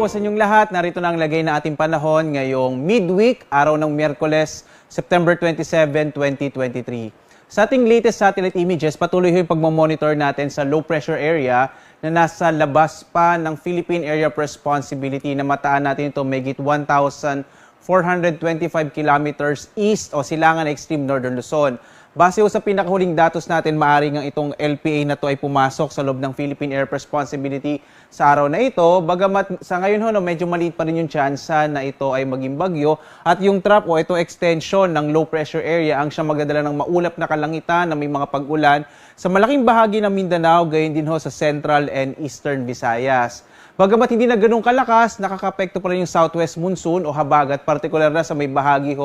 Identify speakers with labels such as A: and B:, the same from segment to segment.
A: po sa inyong lahat. Narito na ang lagay na ating panahon ngayong midweek, araw ng Miyerkules, September 27, 2023. Sa ating latest satellite images, patuloy yung pagmamonitor natin sa low pressure area na nasa labas pa ng Philippine Area of Responsibility na mataan natin ito megit 1,425 kilometers east o silangan ng extreme northern Luzon. Base sa pinakahuling datos natin, maaaring ang itong LPA na to ay pumasok sa loob ng Philippine Air Responsibility sa araw na ito. Bagamat sa ngayon medyo maliit pa rin yung tsansa na ito ay maging bagyo at yung trap o itong extension ng low pressure area ang siyang magdadala ng maulap na kalangitan na may mga pag-ulan sa malaking bahagi ng Mindanao, gayon din sa Central and Eastern Visayas. Bagamat hindi na ganun kalakas, nakakapekto pa rin yung southwest monsoon o habagat, partikular na sa may bahagi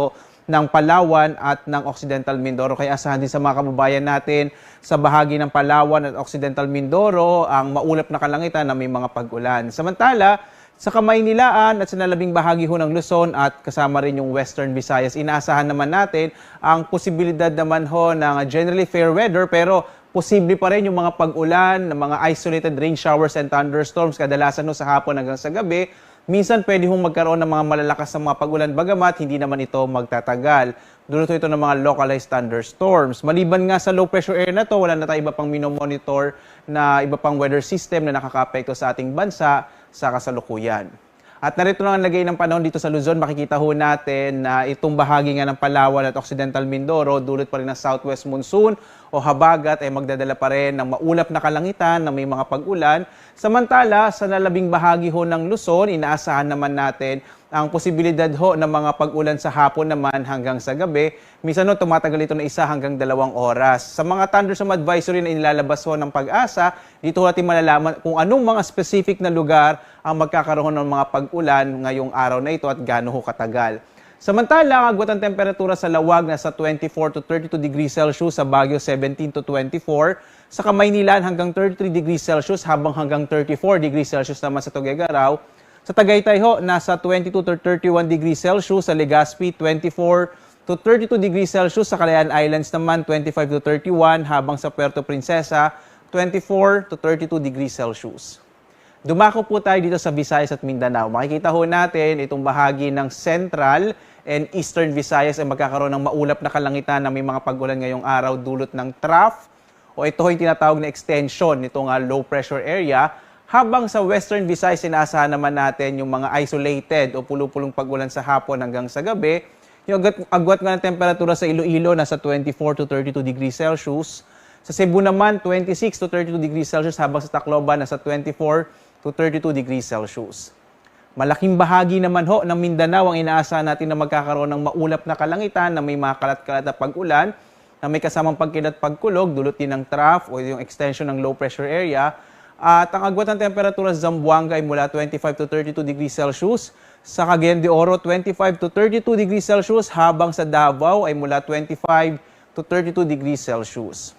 A: ng Palawan at ng Occidental Mindoro. Kaya asahan din sa mga kababayan natin sa bahagi ng Palawan at Occidental Mindoro ang maulap na kalangitan na may mga pag-ulan. Samantala, sa Kamaynilaan at sa nalabing bahagi ng Luzon at kasama rin yung Western Visayas, inaasahan naman natin ang posibilidad naman ng generally fair weather pero posible pa rin yung mga pag-ulan, mga isolated rain showers and thunderstorms kadalasan sa hapon hanggang sa gabi. Minsan pwede magkaroon ng mga malalakas na mga pag-ulan bagamat hindi naman ito magtatagal. Dulot ito ng mga localized thunderstorms. Maliban nga sa low pressure area na to, wala na tayo iba pang minomonitor na iba pang weather system na nakakaapekto sa ating bansa sa kasalukuyan. At narito na ang lagay ng panahon dito sa Luzon. Makikita natin na itong bahagi nga ng Palawan at Occidental Mindoro, dulot pa rin ng southwest monsoon o habagat ay magdadala pa rin ng maulap na kalangitan na may mga pag-ulan. Samantala, sa nalabing bahagi ng Luzon, inaasahan naman natin ang posibilidad ng mga pag-ulan sa hapon naman hanggang sa gabi. Minsan tumatagal ito na 1 hanggang 2 oras. Sa mga thunderstorm advisory na inilalabas ng Pag-asa, dito natin malalaman kung anong mga specific na lugar ang magkakaroon ng mga pag-ulan ngayong araw na ito at gaano katagal. Samantala, ang agwat ng temperatura sa Lawag nasa 24 to 32 degrees Celsius, sa Baguio 17 to 24, sa Kamaynilan hanggang 33 degrees Celsius habang hanggang 34 degrees Celsius naman sa Tuguegarao. Sa Tagaytay nasa 22 to 31 degrees Celsius, sa Legazpi 24 to 32 degrees Celsius, sa Calayan Islands naman 25 to 31 habang sa Puerto Princesa 24 to 32 degrees Celsius. Dumako po tayo dito sa Visayas at Mindanao. Makikita natin itong bahagi ng Central and Eastern Visayas ay magkakaroon ng maulap na kalangitan na may mga pag-ulan ngayong araw dulot ng trough o ito yung tinatawag na extension nitong low pressure area. Habang sa Western Visayas, inaasahan naman natin yung mga isolated o pulupulong pag-ulan sa hapon hanggang sa gabi. Yung agwat nga ng temperatura sa Iloilo nasa 24 to 32 degrees Celsius. Sa Cebu naman, 26 to 32 degrees Celsius habang sa Tacloban nasa 24 to 32 degrees Celsius. Malaking bahagi naman ng Mindanao ang inaasahan natin na magkakaroon ng maulap na kalangitan na may mga kalat-kalat na pag-ulan na may kasamang pagkilat-pagkulog, dulot din ng trough o yung extension ng low pressure area. At ang agwat ng temperatura sa Zamboanga ay mula 25 to 32 degrees Celsius. Sa Cagayan de Oro, 25 to 32 degrees Celsius habang sa Davao ay mula 25 to 32 degrees Celsius.